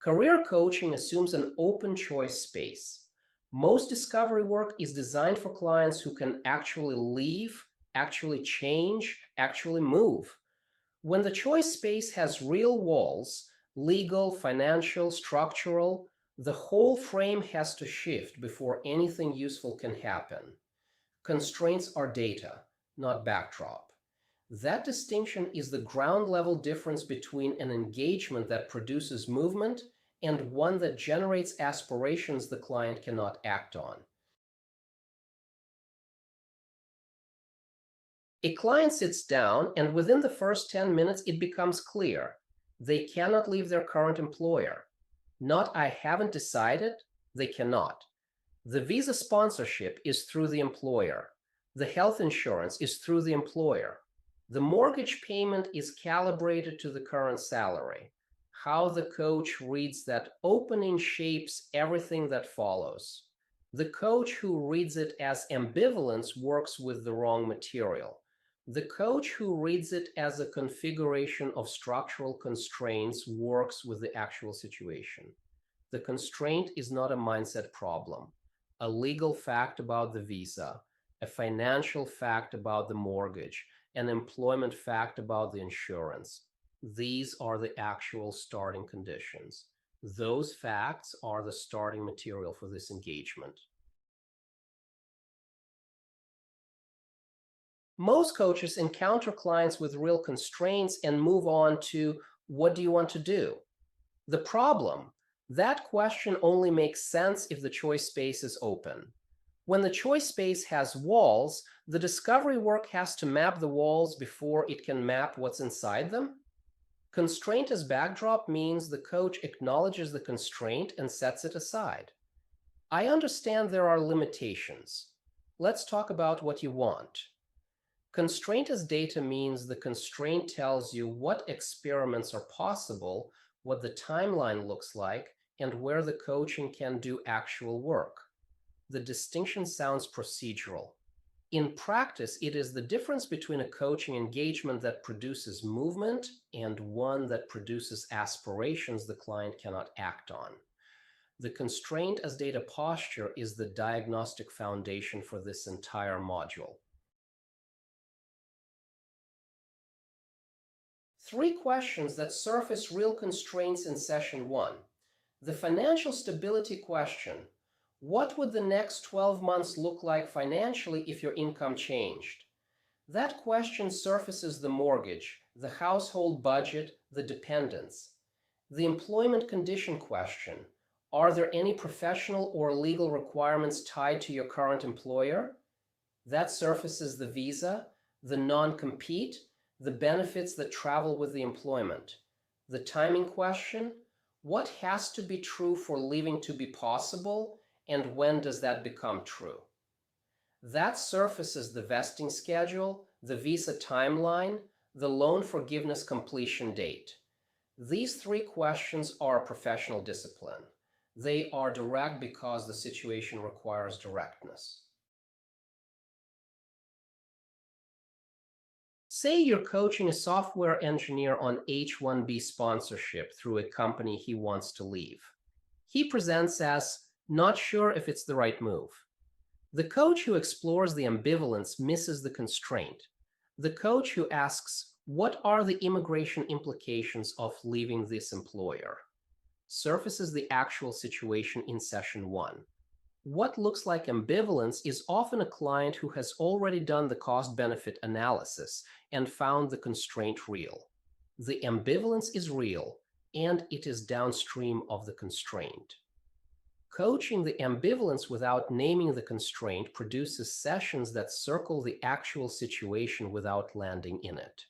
Career coaching assumes an open choice space. Most discovery work is designed for clients who can actually leave, actually change, actually move. When the choice space has real walls, legal, financial, structural, the whole frame has to shift before anything useful can happen. Constraints are data, not backdrop. That distinction is the ground level difference between an engagement that produces movement and one that generates aspirations the client cannot act on. A client sits down, and within the first 10 minutes, it becomes clear they cannot leave their current employer. Not "I haven't decided," they cannot. The visa sponsorship is through the employer. The health insurance is through the employer. The mortgage payment is calibrated to the current salary. How the coach reads that opening shapes everything that follows. The coach who reads it as ambivalence works with the wrong material. The coach who reads it as a configuration of structural constraints works with the actual situation. The constraint is not a mindset problem, a legal fact about the visa, a financial fact about the mortgage, an employment fact about the insurance. These are the actual starting conditions. Those facts are the starting material for this engagement. Most coaches encounter clients with real constraints and move on to, "What do you want to do?" The problem: that question only makes sense if the choice space is open. When the choice space has walls, the discovery work has to map the walls before it can map what's inside them. Constraint-as-Backdrop means the coach acknowledges the constraint and sets it aside. I understand there are limitations. Let's talk about what you want. Constraint-as-Data means the constraint tells you what experiments are possible, what the timeline looks like, and where the coaching can do actual work. The distinction sounds procedural. In practice, it is the difference between a coaching engagement that produces movement and one that produces aspirations the client cannot act on. The Constraint-as-Data posture is the diagnostic foundation for this entire module. 3 questions that surface real constraints in session 1. The financial stability question. What would the next 12 months look like financially if your income changed? That question surfaces the mortgage, the household budget, the dependents. The employment condition question. Are there any professional or legal requirements tied to your current employer? That surfaces the visa, the non-compete, the benefits that travel with the employment. The timing question. What has to be true for leaving to be possible? And when does that become true? That surfaces the vesting schedule, the visa timeline, the loan forgiveness completion date. These 3 questions are a professional discipline. They are direct because the situation requires directness. Say you're coaching a software engineer on H-1B sponsorship through a company he wants to leave. He presents as not sure if it's the right move. The coach who explores the ambivalence misses the constraint. The coach who asks, what are the immigration implications of leaving this employer? Surfaces the actual situation in session 1. What looks like ambivalence is often a client who has already done the cost-benefit analysis and found the constraint real. The ambivalence is real, and it is downstream of the constraint. Coaching the ambivalence without naming the constraint produces sessions that circle the actual situation without landing in it.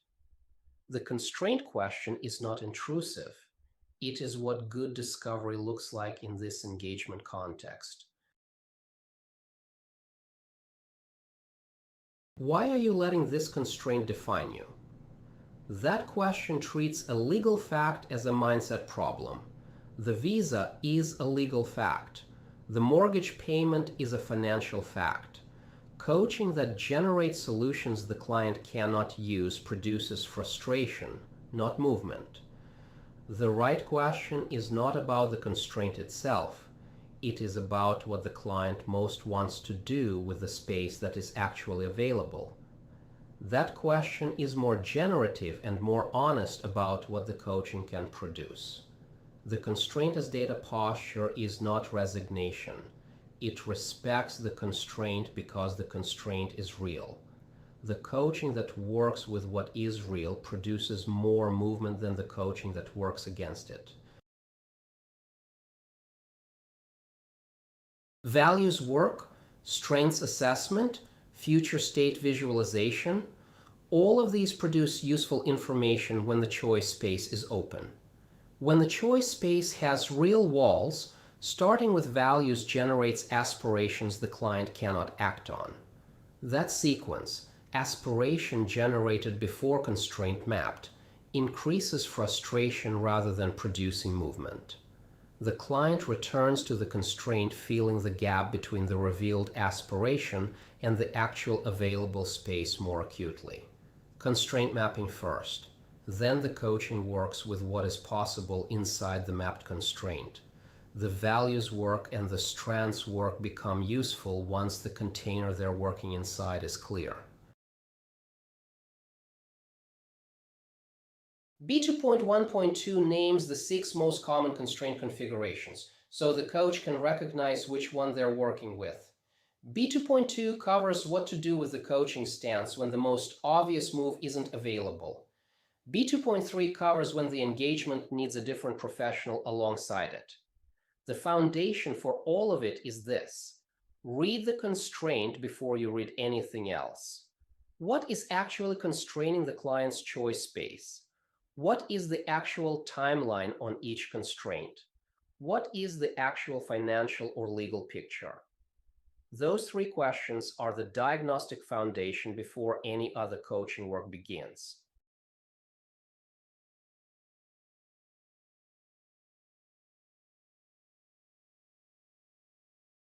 The constraint question is not intrusive. It is what good discovery looks like in this engagement context. Why are you letting this constraint define you? That question treats a legal fact as a mindset problem. The visa is a legal fact. The mortgage payment is a financial fact. Coaching that generates solutions the client cannot use produces frustration, not movement. The right question is not about the constraint itself. It is about what the client most wants to do with the space that is actually available. That question is more generative and more honest about what the coaching can produce. The constraint-as-data posture is not resignation. It respects the constraint because the constraint is real. The coaching that works with what is real produces more movement than the coaching that works against it. Values work, strengths assessment, future state visualization, all of these produce useful information when the choice space is open. When the choice space has real walls, starting with values generates aspirations the client cannot act on. That sequence, aspiration generated before constraint mapped, increases frustration rather than producing movement. The client returns to the constraint feeling the gap between the revealed aspiration and the actual available space more acutely. Constraint mapping first. Then the coaching works with what is possible inside the mapped constraint. The values work and the strands work become useful once the container they're working inside is clear. B2.1.2 names the 6 most common constraint configurations, so the coach can recognize which one they're working with. B2.2 covers what to do with the coaching stance when the most obvious move isn't available. B2.3 covers when the engagement needs a different professional alongside it. The foundation for all of it is this: read the constraint before you read anything else. What is actually constraining the client's choice space? What is the actual timeline on each constraint? What is the actual financial or legal picture? Those 3 questions are the diagnostic foundation before any other coaching work begins.